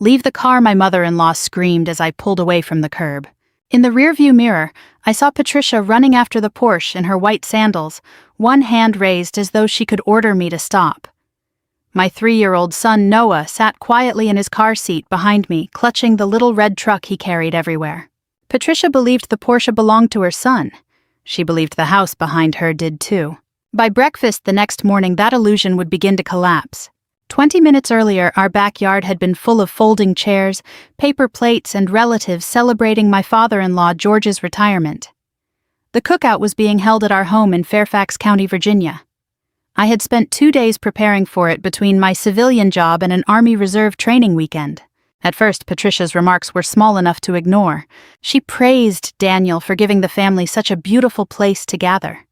"Leave the car," my mother-in-law screamed as I pulled away from the curb. In the rearview mirror, I saw Patricia running after the Porsche in her white sandals, one hand raised as though she could order me to stop. My 3-year-old son Noah sat quietly in his car seat behind me, clutching the little red truck he carried everywhere. Patricia believed the Porsche belonged to her son. She believed the house behind her did too. By breakfast the next morning, that illusion would begin to collapse. 20 minutes earlier, our backyard had been full of folding chairs, paper plates, and relatives celebrating my father-in-law George's retirement. The cookout was being held at our home in Fairfax County, Virginia. I had spent 2 days preparing for it between my civilian job and an Army Reserve training weekend. At first, Patricia's remarks were small enough to ignore. She praised Daniel for giving the family such a beautiful place to gather.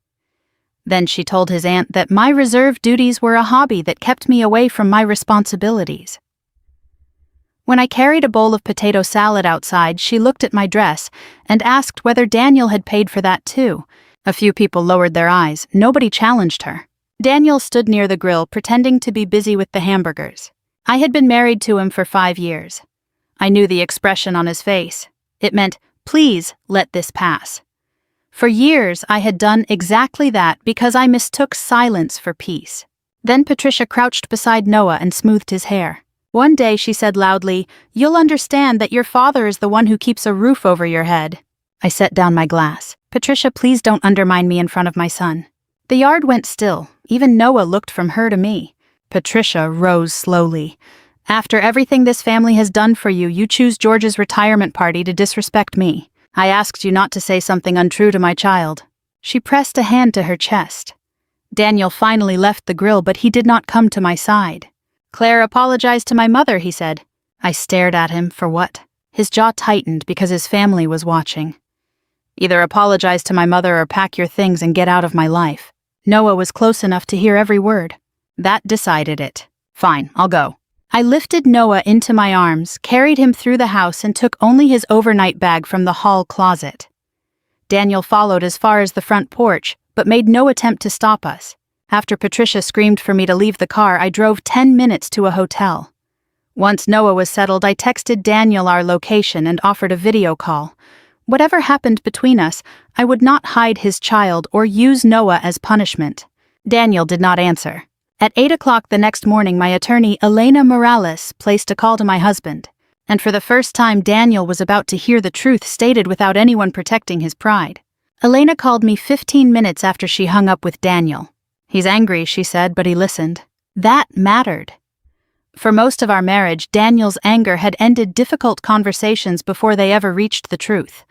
Then she told his aunt that my reserve duties were a hobby that kept me away from my responsibilities. When I carried a bowl of potato salad outside, she looked at my dress and asked whether Daniel had paid for that too. A few people lowered their eyes. Nobody challenged her. Daniel stood near the grill, pretending to be busy with the hamburgers. I had been married to him for 5 years. I knew the expression on his face. It meant, "Please let this pass." For years, I had done exactly that because I mistook silence for peace. Then Patricia crouched beside Noah and smoothed his hair. One day she said loudly, "You'll understand that your father is the one who keeps a roof over your head." I set down my glass. "Patricia, please don't undermine me in front of my son." The yard went still. Even Noah looked from her to me. Patricia rose slowly. "After everything this family has done for you, you choose George's retirement party to disrespect me. I asked you not to say something untrue to my child." She pressed a hand to her chest. Daniel finally left the grill, but he did not come to my side. "Claire apologized to my mother," he said. I stared at him. For what? His jaw tightened because his family was watching. "Either apologize to my mother or pack your things and get out of my life." Noah was close enough to hear every word. That decided it. "Fine, I'll go." I lifted Noah into my arms, carried him through the house, and took only his overnight bag from the hall closet. Daniel followed as far as the front porch, but made no attempt to stop us. After Patricia screamed for me to leave the car, I drove 10 minutes to a hotel. Once Noah was settled, I texted Daniel our location and offered a video call. Whatever happened between us, I would not hide his child or use Noah as punishment. Daniel did not answer. At 8 o'clock the next morning, my attorney, Elena Morales, placed a call to my husband. And for the first time, Daniel was about to hear the truth stated without anyone protecting his pride. Elena called me 15 minutes after she hung up with Daniel. "He's angry," she said, but he listened. That mattered. For most of our marriage, Daniel's anger had ended difficult conversations before they ever reached the truth.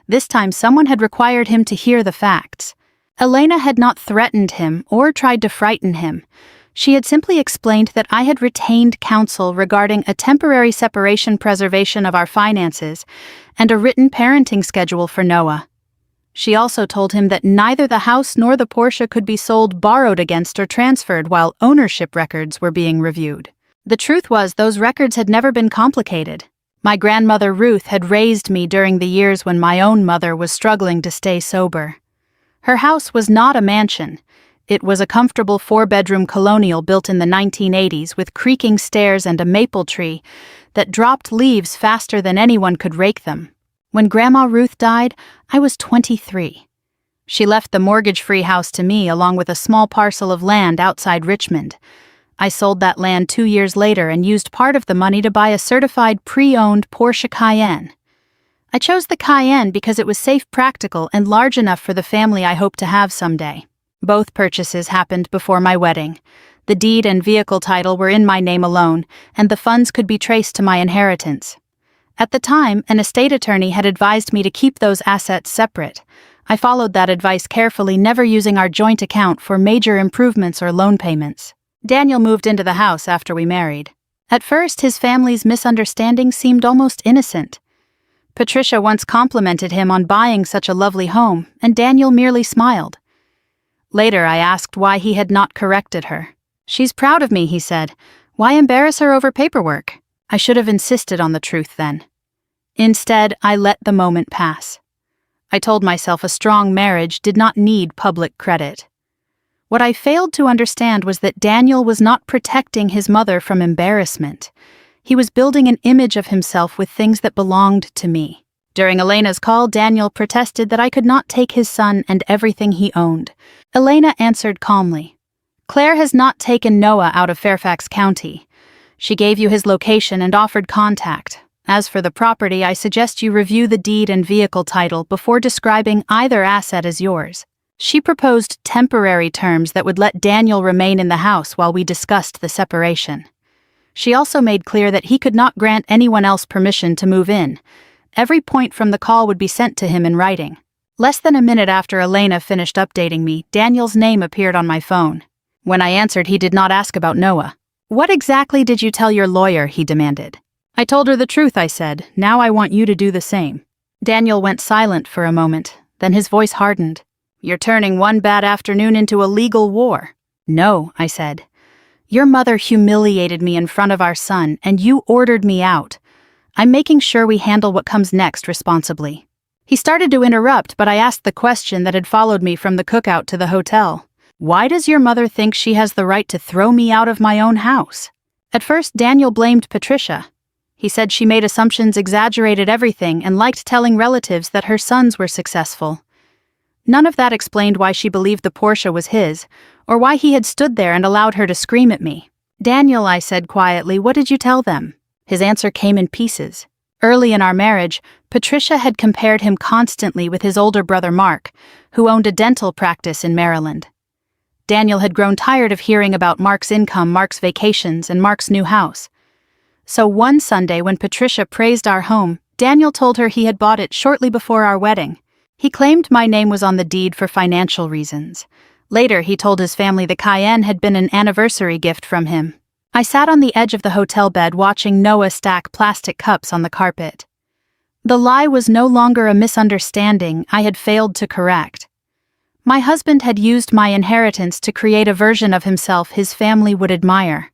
This time, someone had required him to hear the facts. Elena had not threatened him or tried to frighten him. She had simply explained that I had retained counsel regarding a temporary separation, preservation of our finances, and a written parenting schedule for Noah. She also told him that neither the house nor the Porsche could be sold, borrowed against, or transferred while ownership records were being reviewed. The truth was, those records had never been complicated. My grandmother Ruth had raised me during the years when my own mother was struggling to stay sober. Her house was not a mansion. It was a comfortable 4-bedroom colonial built in the 1980s with creaking stairs and a maple tree that dropped leaves faster than anyone could rake them. When Grandma Ruth died, I was 23. She left the mortgage-free house to me along with a small parcel of land outside Richmond. I sold that land 2 years later and used part of the money to buy a certified pre-owned Porsche Cayenne. I chose the Cayenne because it was safe, practical, and large enough for the family I hope to have someday. Both purchases happened before my wedding. The deed and vehicle title were in my name alone, and the funds could be traced to my inheritance. At the time, an estate attorney had advised me to keep those assets separate. I followed that advice carefully, never using our joint account for major improvements or loan payments. Daniel moved into the house after we married. At first, his family's misunderstanding seemed almost innocent. Patricia once complimented him on buying such a lovely home, and Daniel merely smiled. Later, I asked why he had not corrected her. "She's proud of me," he said. "Why embarrass her over paperwork?" I should have insisted on the truth then. Instead, I let the moment pass. I told myself a strong marriage did not need public credit. What I failed to understand was that Daniel was not protecting his mother from embarrassment. He was building an image of himself with things that belonged to me. During Elena's call, Daniel protested that I could not take his son and everything he owned. Elena answered calmly, "Claire has not taken Noah out of Fairfax County. She gave you his location and offered contact. As for the property, I suggest you review the deed and vehicle title before describing either asset as yours." She proposed temporary terms that would let Daniel remain in the house while we discussed the separation. She also made clear that he could not grant anyone else permission to move in. Every point from the call would be sent to him in writing. Less than a minute after Elena finished updating me, Daniel's name appeared on my phone. When I answered, he did not ask about Noah. "What exactly did you tell your lawyer?" he demanded. "I told her the truth," I said. "Now I want you to do the same." Daniel went silent for a moment, then his voice hardened. "You're turning one bad afternoon into a legal war." "No," I said. "Your mother humiliated me in front of our son, and you ordered me out. I'm making sure we handle what comes next responsibly." He started to interrupt, but I asked the question that had followed me from the cookout to the hotel. "Why does your mother think she has the right to throw me out of my own house?" At first, Daniel blamed Patricia. He said she made assumptions, exaggerated everything, and liked telling relatives that her sons were successful. None of that explained why she believed the Porsche was his, or why he had stood there and allowed her to scream at me. "Daniel," I said quietly, "what did you tell them?" His answer came in pieces. Early in our marriage, Patricia had compared him constantly with his older brother Mark, who owned a dental practice in Maryland. Daniel had grown tired of hearing about Mark's income, Mark's vacations, and Mark's new house. So one Sunday, when Patricia praised our home, Daniel told her he had bought it shortly before our wedding. He claimed my name was on the deed for financial reasons. Later, he told his family the Cayenne had been an anniversary gift from him. I sat on the edge of the hotel bed watching Noah stack plastic cups on the carpet. The lie was no longer a misunderstanding I had failed to correct. My husband had used my inheritance to create a version of himself his family would admire.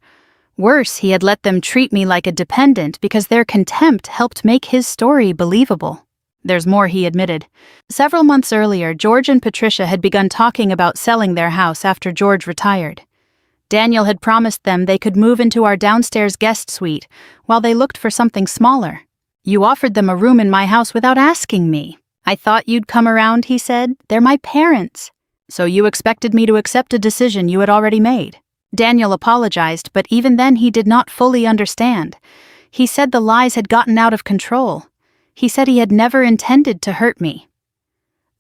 Worse, he had let them treat me like a dependent because their contempt helped make his story believable. There's more, he admitted. Several months earlier, George and Patricia had begun talking about selling their house after George retired. Daniel had promised them they could move into our downstairs guest suite while they looked for something smaller. "You offered them a room in my house without asking me. I thought you'd come around," he said. "They're my parents." "So you expected me to accept a decision you had already made?" Daniel apologized, but even then he did not fully understand. He said the lies had gotten out of control. He said he had never intended to hurt me.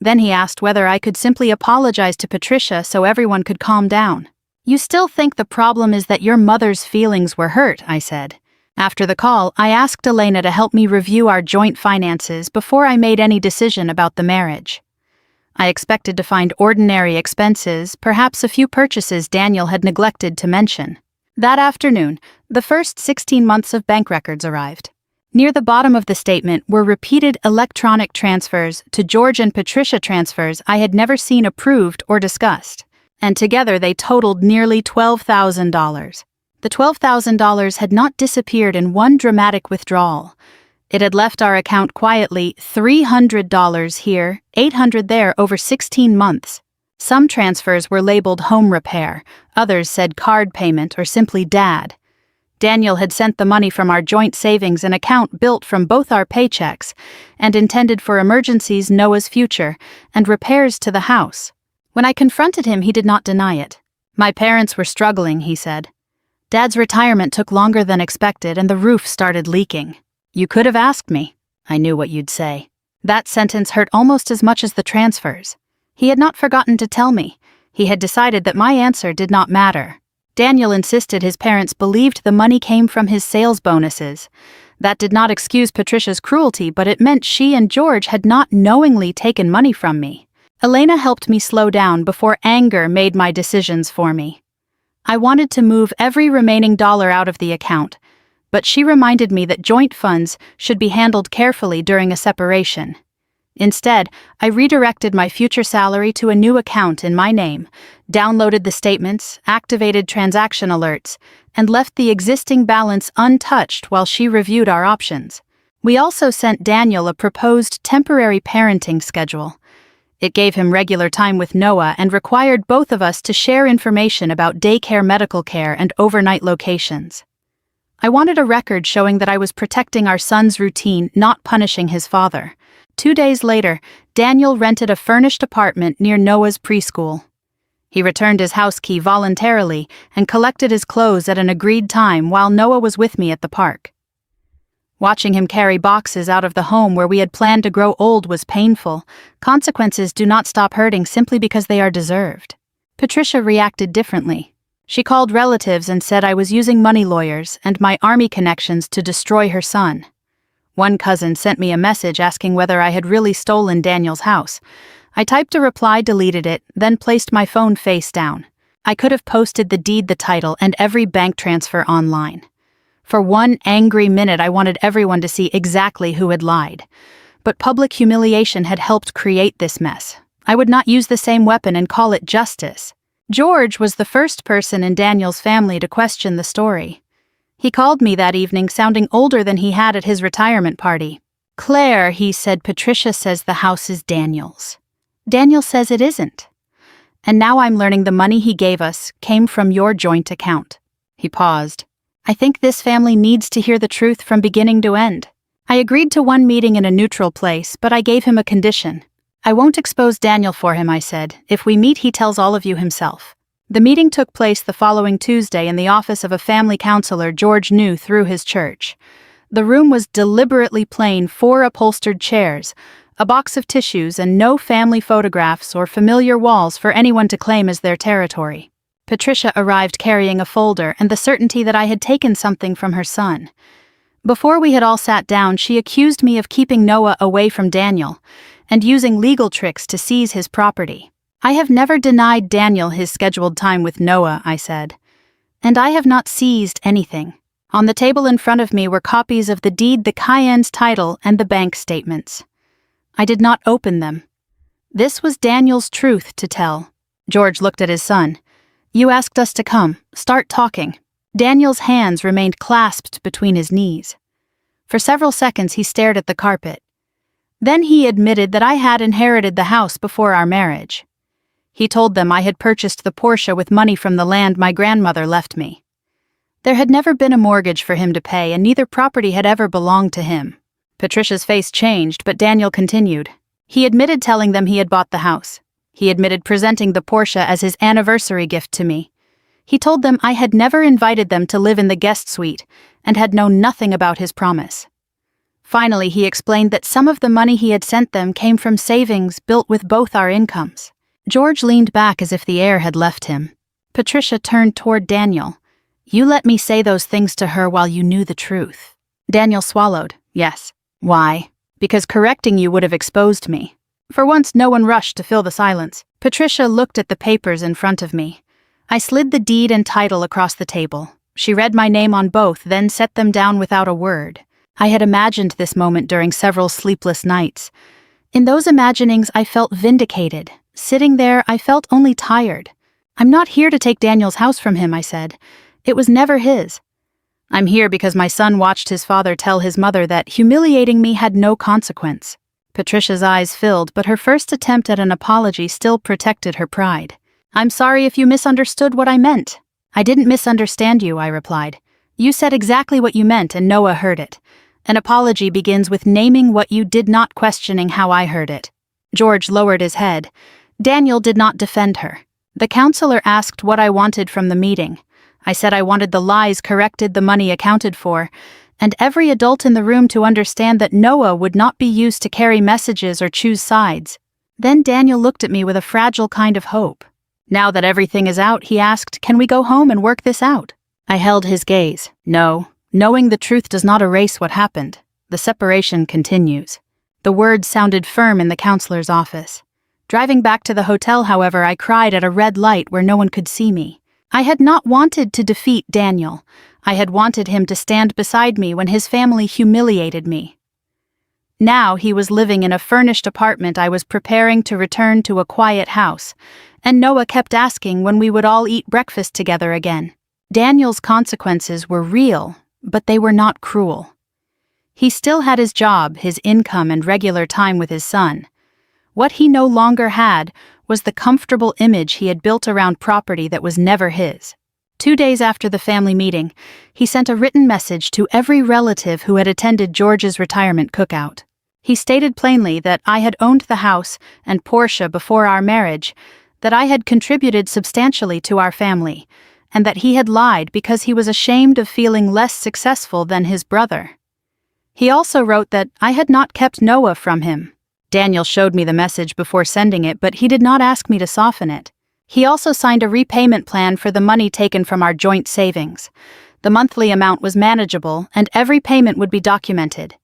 Then he asked whether I could simply apologize to Patricia so everyone could calm down. "You still think the problem is that your mother's feelings were hurt," I said. After the call, I asked Elena to help me review our joint finances before I made any decision about the marriage. I expected to find ordinary expenses, perhaps a few purchases Daniel had neglected to mention. That afternoon, the first 16 months of bank records arrived. Near the bottom of the statement were repeated electronic transfers to George and Patricia, transfers I had never seen approved or discussed, and together they totaled nearly $12,000. The $12,000 had not disappeared in one dramatic withdrawal. It had left our account quietly, $300 here, $800 there over 16 months. Some transfers were labeled home repair, others said card payment or simply Dad. Daniel had sent the money from our joint savings, an account built from both our paychecks, and intended for emergencies, Noah's future, and repairs to the house. When I confronted him, he did not deny it. "My parents were struggling," he said. "Dad's retirement took longer than expected and the roof started leaking. You could have asked me. I knew what you'd say." That sentence hurt almost as much as the transfers. He had not forgotten to tell me. He had decided that my answer did not matter. Daniel insisted his parents believed the money came from his sales bonuses. That did not excuse Patricia's cruelty, but it meant she and George had not knowingly taken money from me. Elena helped me slow down before anger made my decisions for me. I wanted to move every remaining dollar out of the account, but she reminded me that joint funds should be handled carefully during a separation. Instead, I redirected my future salary to a new account in my name, downloaded the statements, activated transaction alerts, and left the existing balance untouched while she reviewed our options. We also sent Daniel a proposed temporary parenting schedule. It gave him regular time with Noah and required both of us to share information about daycare, medical care, and overnight locations. I wanted a record showing that I was protecting our son's routine, not punishing his father. 2 days later, Daniel rented a furnished apartment near Noah's preschool. He returned his house key voluntarily and collected his clothes at an agreed time while Noah was with me at the park. Watching him carry boxes out of the home where we had planned to grow old was painful. Consequences do not stop hurting simply because they are deserved. Patricia reacted differently. She called relatives and said I was using money lawyers and my army connections to destroy her son. One cousin sent me a message asking whether I had really stolen Daniel's house. I typed a reply, deleted it, then placed my phone face down. I could have posted the deed, the title, and every bank transfer online. For one angry minute, I wanted everyone to see exactly who had lied. But public humiliation had helped create this mess. I would not use the same weapon and call it justice. George was the first person in Daniel's family to question the story. He called me that evening sounding older than he had at his retirement party. "Claire," he said, "Patricia says the house is Daniel's. Daniel says it isn't. And now I'm learning the money he gave us came from your joint account." He paused. "I think this family needs to hear the truth from beginning to end." I agreed to one meeting in a neutral place, but I gave him a condition. "I won't expose Daniel for him," I said. "If we meet, he tells all of you himself." The meeting took place the following Tuesday in the office of a family counselor George knew through his church. The room was deliberately plain, 4 upholstered chairs, a box of tissues, and no family photographs or familiar walls for anyone to claim as their territory. Patricia arrived carrying a folder and the certainty that I had taken something from her son. Before we had all sat down, she accused me of keeping Noah away from Daniel and using legal tricks to seize his property. "I have never denied Daniel his scheduled time with Noah," I said. "And I have not seized anything." On the table in front of me were copies of the deed, the Cayenne's title, and the bank statements. I did not open them. This was Daniel's truth to tell. George looked at his son. "You asked us to come. Start talking." Daniel's hands remained clasped between his knees. For several seconds he stared at the carpet. Then he admitted that I had inherited the house before our marriage. He told them I had purchased the Porsche with money from the land my grandmother left me. There had never been a mortgage for him to pay, and neither property had ever belonged to him. Patricia's face changed, but Daniel continued. He admitted telling them he had bought the house. He admitted presenting the Porsche as his anniversary gift to me. He told them I had never invited them to live in the guest suite and had known nothing about his promise. Finally, he explained that some of the money he had sent them came from savings built with both our incomes. George leaned back as if the air had left him. Patricia turned toward Daniel. "You let me say those things to her while you knew the truth." Daniel swallowed. "Yes." "Why?" "Because correcting you would have exposed me." For once, no one rushed to fill the silence. Patricia looked at the papers in front of me. I slid the deed and title across the table. She read my name on both, then set them down without a word. I had imagined this moment during several sleepless nights. In those imaginings, I felt vindicated. Sitting there, I felt only tired. "I'm not here to take Daniel's house from him," I said. "It was never his. I'm here because my son watched his father tell his mother that humiliating me had no consequence." Patricia's eyes filled, but her first attempt at an apology still protected her pride. "I'm sorry if you misunderstood what I meant." "I didn't misunderstand you," I replied. "You said exactly what you meant, and Noah heard it. An apology begins with naming what you did, not questioning how I heard it." George lowered his head. Daniel did not defend her. The counselor asked what I wanted from the meeting. I said I wanted the lies corrected, the money accounted for, and every adult in the room to understand that Noah would not be used to carry messages or choose sides. Then Daniel looked at me with a fragile kind of hope. "Now that everything is out," he asked, "can we go home and work this out?" I held his gaze. "No. Knowing the truth does not erase what happened. The separation continues." The words sounded firm in the counselor's office. Driving back to the hotel, however, I cried at a red light where no one could see me. I had not wanted to defeat Daniel. I had wanted him to stand beside me when his family humiliated me. Now he was living in a furnished apartment. I was preparing to return to a quiet house, and Noah kept asking when we would all eat breakfast together again. Daniel's consequences were real, but they were not cruel. He still had his job, his income, and regular time with his son. What he no longer had was the comfortable image he had built around property that was never his. 2 days after the family meeting, he sent a written message to every relative who had attended George's retirement cookout. He stated plainly that I had owned the house and Porsche before our marriage, that I had contributed substantially to our family, and that he had lied because he was ashamed of feeling less successful than his brother. He also wrote that I had not kept Noah from him. Daniel showed me the message before sending it, but he did not ask me to soften it. He also signed a repayment plan for the money taken from our joint savings. The monthly amount was manageable, and every payment would be documented.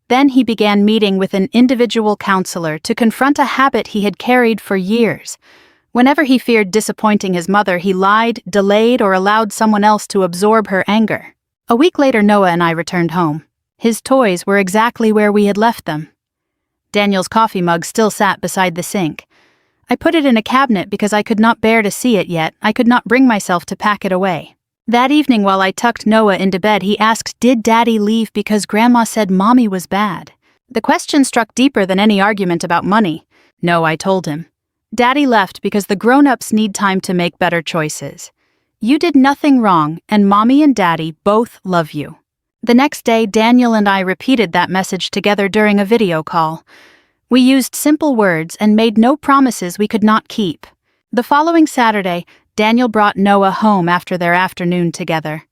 Then he began meeting with an individual counselor to confront a habit he had carried for years. Whenever he feared disappointing his mother, he lied, delayed, or allowed someone else to absorb her anger. A week later, Noah and I returned home. His toys were exactly where we had left them. Daniel's coffee mug still sat beside the sink. I put it in a cabinet because I could not bear to see it yet. I could not bring myself to pack it away. That evening, while I tucked Noah into bed, he asked, "Did Daddy leave because Grandma said Mommy was bad?" The question struck deeper than any argument about money. "No," I told him. "Daddy left because the grown-ups need time to make better choices. You did nothing wrong, and Mommy and Daddy both love you." The next day, Daniel and I repeated that message together during a video call. We used simple words and made no promises we could not keep. The following Saturday, Daniel brought Noah home after their afternoon together.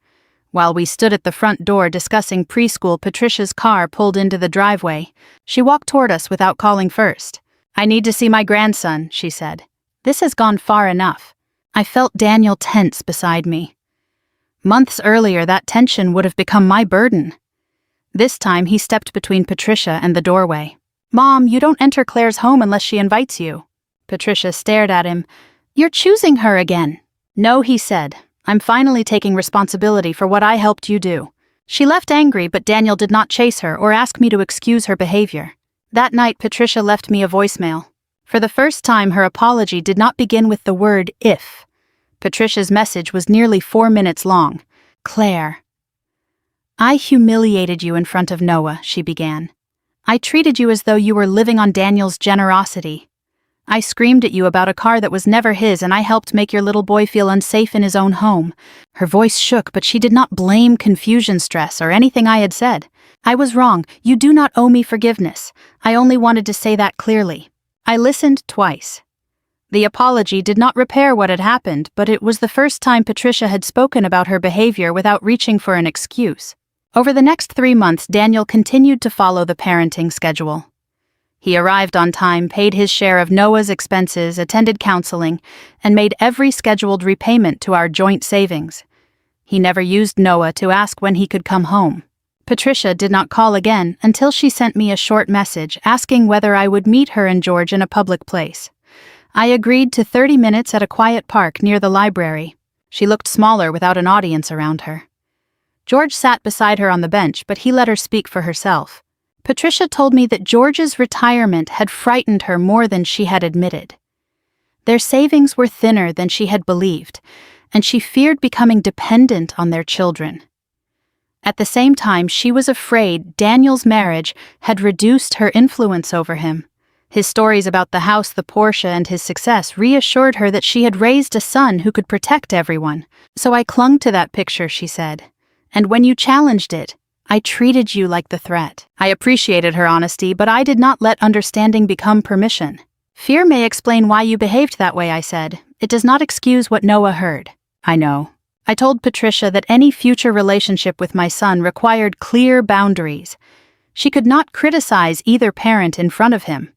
While we stood at the front door discussing preschool, Patricia's car pulled into the driveway. She walked toward us without calling first. "I need to see my grandson," she said. "This has gone far enough." I felt Daniel tense beside me. Months earlier, that tension would have become my burden. This time, he stepped between Patricia and the doorway. "Mom, you don't enter Claire's home unless she invites you." Patricia stared at him. "You're choosing her again." "No," he said. "I'm finally taking responsibility for what I helped you do." She left angry, but Daniel did not chase her or ask me to excuse her behavior. That night, Patricia left me a voicemail. For the first time, her apology did not begin with the word "if." Patricia's message was nearly 4 minutes long. "Claire, I humiliated you in front of Noah," she began. "I treated you as though you were living on Daniel's generosity. I screamed at you about a car that was never his, and I helped make your little boy feel unsafe in his own home." Her voice shook, but she did not blame confusion stress or anything I had said. "I was wrong. You do not owe me forgiveness. I only wanted to say that clearly." I listened twice. The apology did not repair what had happened, but it was the first time Patricia had spoken about her behavior without reaching for an excuse. Over the next 3 months, Daniel continued to follow the parenting schedule. He arrived on time, paid his share of Noah's expenses, attended counseling, and made every scheduled repayment to our joint savings. He never used Noah to ask when he could come home. Patricia did not call again until she sent me a short message asking whether I would meet her and George in a public place. I agreed to 30 minutes at a quiet park near the library. She looked smaller without an audience around her. George sat beside her on the bench, but he let her speak for herself. Patricia told me that George's retirement had frightened her more than she had admitted. Their savings were thinner than she had believed, and she feared becoming dependent on their children. At the same time, she was afraid Daniel's marriage had reduced her influence over him. His stories about the house, the Porsche, and his success reassured her that she had raised a son who could protect everyone. "So I clung to that picture," she said. "And when you challenged it, I treated you like the threat." I appreciated her honesty, but I did not let understanding become permission. "Fear may explain why you behaved that way," I said. "It does not excuse what Noah heard." "I know." I told Patricia that any future relationship with my son required clear boundaries. She could not criticize either parent in front of him.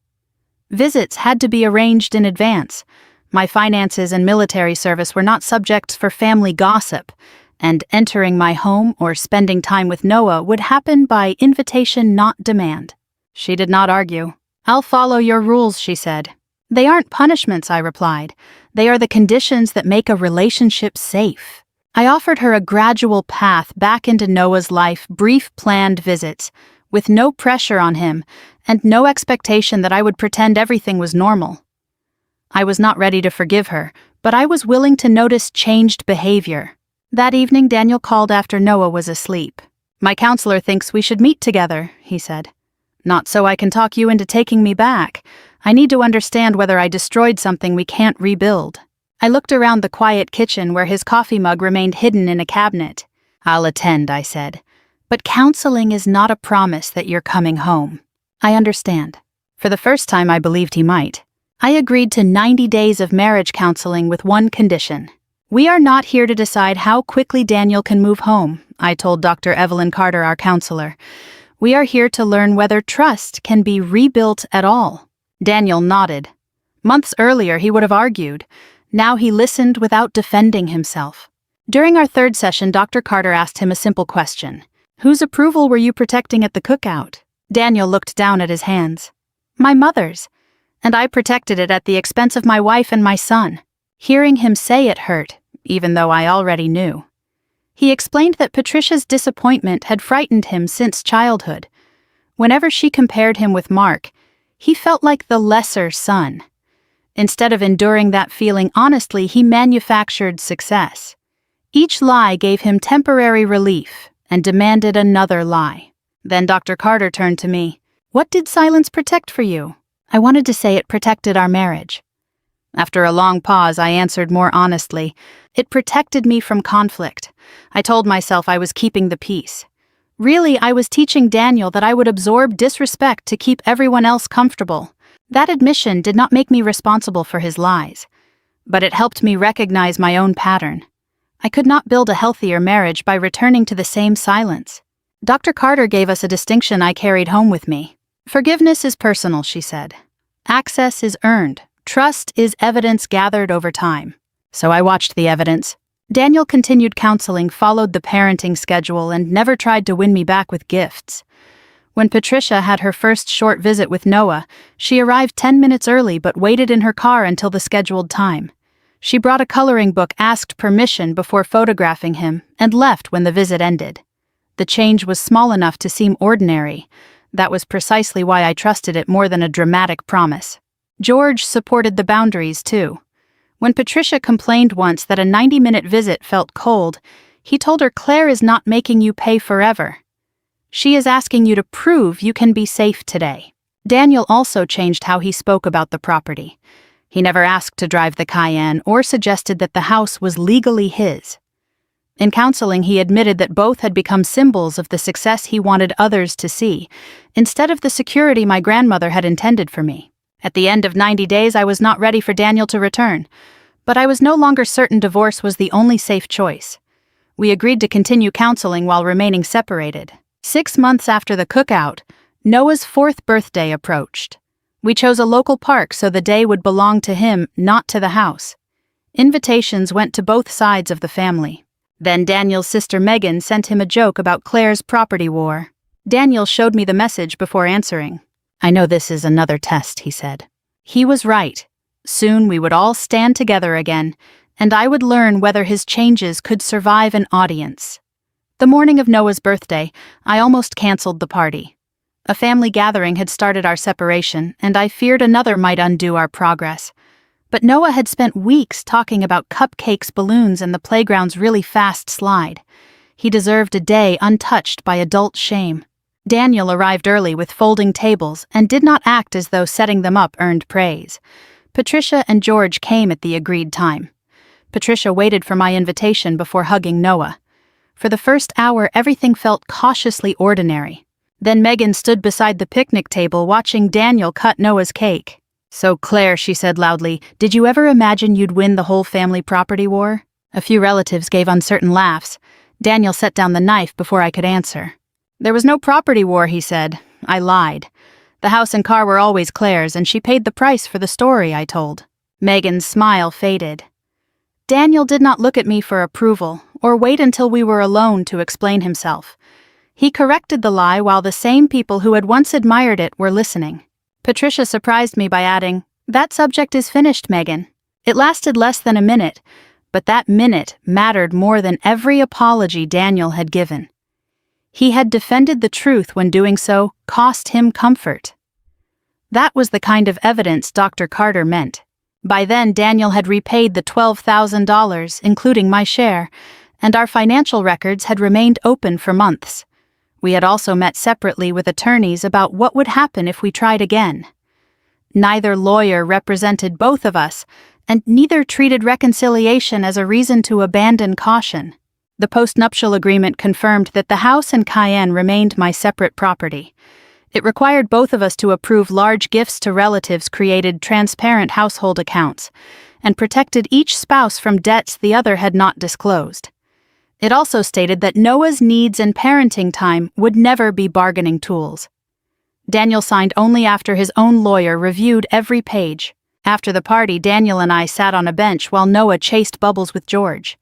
Visits had to be arranged in advance. My finances and military service were not subjects for family gossip, and entering my home or spending time with Noah would happen by invitation, not demand. She did not argue. "I'll follow your rules," she said. "They aren't punishments," I replied. "They are the conditions that make a relationship safe." I offered her a gradual path back into Noah's life, brief planned visits, with no pressure on him, and no expectation that I would pretend everything was normal. I was not ready to forgive her, but I was willing to notice changed behavior. That evening, Daniel called after Noah was asleep. "My counselor thinks we should meet together," he said. "Not so I can talk you into taking me back. I need to understand whether I destroyed something we can't rebuild." I looked around the quiet kitchen where his coffee mug remained hidden in a cabinet. "I'll attend," I said. "But counseling is not a promise that you're coming home." "I understand." For the first time, I believed he might. I agreed to 90 days of marriage counseling with one condition. "We are not here to decide how quickly Daniel can move home," I told Dr. Evelyn Carter, our counselor. "We are here to learn whether trust can be rebuilt at all." Daniel nodded. Months earlier, he would have argued. Now he listened without defending himself. During our third session, Dr. Carter asked him a simple question. "Whose approval were you protecting at the cookout?" Daniel looked down at his hands. "My mother's. And I protected it at the expense of my wife and my son." Hearing him say it hurt, even though I already knew. He explained that Patricia's disappointment had frightened him since childhood. Whenever she compared him with Mark, he felt like the lesser son. Instead of enduring that feeling honestly, he manufactured success. Each lie gave him temporary relief and demanded another lie. Then Dr. Carter turned to me. "What did silence protect for you?" I wanted to say it protected our marriage. After a long pause, I answered more honestly. It protected me from conflict. I told myself I was keeping the peace. Really, I was teaching Daniel that I would absorb disrespect to keep everyone else comfortable. That admission did not make me responsible for his lies, but it helped me recognize my own pattern. I could not build a healthier marriage by returning to the same silence. Dr. Carter gave us a distinction I carried home with me. "Forgiveness is personal," she said. "Access is earned. Trust is evidence gathered over time." So I watched the evidence. Daniel continued counseling, followed the parenting schedule, and never tried to win me back with gifts. When Patricia had her first short visit with Noah, she arrived 10 minutes early but waited in her car until the scheduled time. She brought a coloring book, asked permission before photographing him, and left when the visit ended. The change was small enough to seem ordinary. That was precisely why I trusted it more than a dramatic promise. George supported the boundaries, too. When Patricia complained once that a 90-minute visit felt cold, he told her, "Claire is not making you pay forever. She is asking you to prove you can be safe today." Daniel also changed how he spoke about the property. He never asked to drive the Cayenne or suggested that the house was legally his. In counseling, he admitted that both had become symbols of the success he wanted others to see, instead of the security my grandmother had intended for me. At the end of 90 days, I was not ready for Daniel to return, but I was no longer certain divorce was the only safe choice. We agreed to continue counseling while remaining separated. 6 months after the cookout, Noah's 4th birthday approached. We chose a local park so the day would belong to him, not to the house. Invitations went to both sides of the family. Then Daniel's sister Megan sent him a joke about Claire's property war. Daniel showed me the message before answering. "I know this is another test," he said. He was right. Soon we would all stand together again, and I would learn whether his changes could survive an audience. The morning of Noah's birthday, I almost canceled the party. A family gathering had started our separation, and I feared another might undo our progress. But Noah had spent weeks talking about cupcakes, balloons, and the playground's really fast slide. He deserved a day untouched by adult shame. Daniel arrived early with folding tables and did not act as though setting them up earned praise. Patricia and George came at the agreed time. Patricia waited for my invitation before hugging Noah. For the first hour, everything felt cautiously ordinary. Then Megan stood beside the picnic table watching Daniel cut Noah's cake. "So Claire," she said loudly, "did you ever imagine you'd win the whole family property war?" A few relatives gave uncertain laughs. Daniel set down the knife before I could answer. "There was no property war," he said. I lied. The house and car were always Claire's, and she paid the price for the story, I told. Megan's smile faded. Daniel did not look at me for approval, or wait until we were alone to explain himself. He corrected the lie while the same people who had once admired it were listening. Patricia surprised me by adding, "That subject is finished, Megan." It lasted less than a minute, but that minute mattered more than every apology Daniel had given. He had defended the truth when doing so cost him comfort. That was the kind of evidence Dr. Carter meant. By then, Daniel had repaid the $12,000, including my share, and our financial records had remained open for months. We had also met separately with attorneys about what would happen if we tried again. Neither lawyer represented both of us, and neither treated reconciliation as a reason to abandon caution. The postnuptial agreement confirmed that the house and Cayenne remained my separate property. It required both of us to approve large gifts to relatives, created transparent household accounts, and protected each spouse from debts the other had not disclosed. It also stated that Noah's needs and parenting time would never be bargaining tools. Daniel signed only after his own lawyer reviewed every page. After the party, Daniel and I sat on a bench while Noah chased bubbles with George.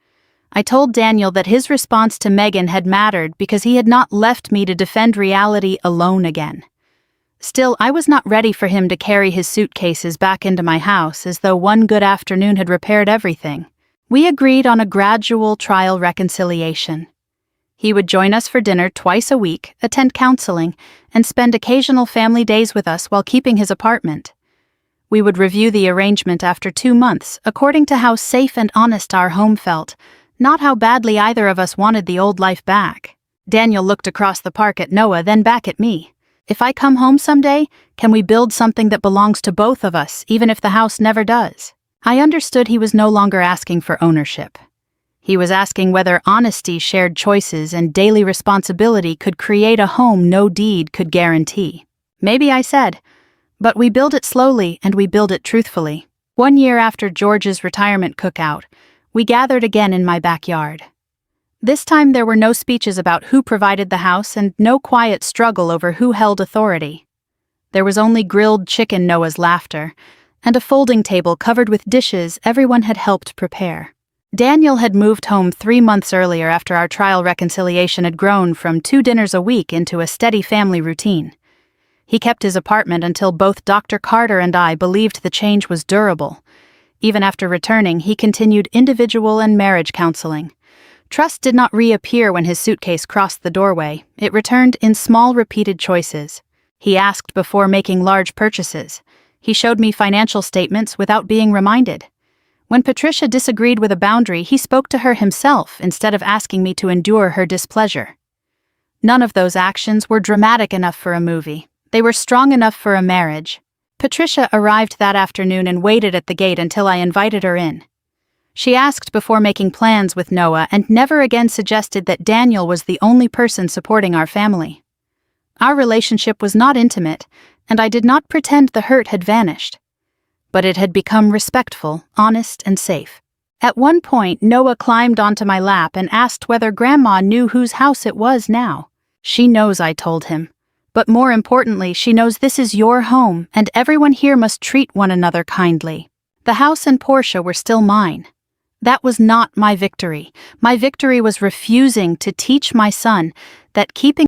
I told Daniel that his response to Megan had mattered because he had not left me to defend reality alone again. Still, I was not ready for him to carry his suitcases back into my house as though one good afternoon had repaired everything. We agreed on a gradual trial reconciliation. He would join us for dinner twice a week, attend counseling, and spend occasional family days with us while keeping his apartment. We would review the arrangement after 2 months, according to how safe and honest our home felt, not how badly either of us wanted the old life back. Daniel looked across the park at Noah, then back at me. If I come home someday, can we build something that belongs to both of us, even if the house never does? I understood he was no longer asking for ownership. He was asking whether honesty, shared choices, and daily responsibility could create a home no deed could guarantee. Maybe, I said, but we build it slowly and we build it truthfully. 1 year after George's retirement cookout, we gathered again in my backyard. This time there were no speeches about who provided the house and no quiet struggle over who held authority. There was only grilled chicken Noah's laughter, and a folding table covered with dishes everyone had helped prepare. Daniel had moved home 3 months earlier after our trial reconciliation had grown from 2 dinners a week into a steady family routine. He kept his apartment until both Dr. Carter and I believed the change was durable. Even after returning, he continued individual and marriage counseling. Trust did not reappear when his suitcase crossed the doorway. It returned in small, repeated choices. He asked before making large purchases. He showed me financial statements without being reminded. When Patricia disagreed with a boundary, he spoke to her himself instead of asking me to endure her displeasure. None of those actions were dramatic enough for a movie. They were strong enough for a marriage. Patricia arrived that afternoon and waited at the gate until I invited her in. She asked before making plans with Noah and never again suggested that Daniel was the only person supporting our family. Our relationship was not intimate, and I did not pretend the hurt had vanished. But it had become respectful, honest, and safe. At one point, Noah climbed onto my lap and asked whether Grandma knew whose house it was now. She knows, I told him. But more importantly, she knows this is your home, and everyone here must treat one another kindly. The house and Porsche were still mine. That was not my victory. My victory was refusing to teach my son that keeping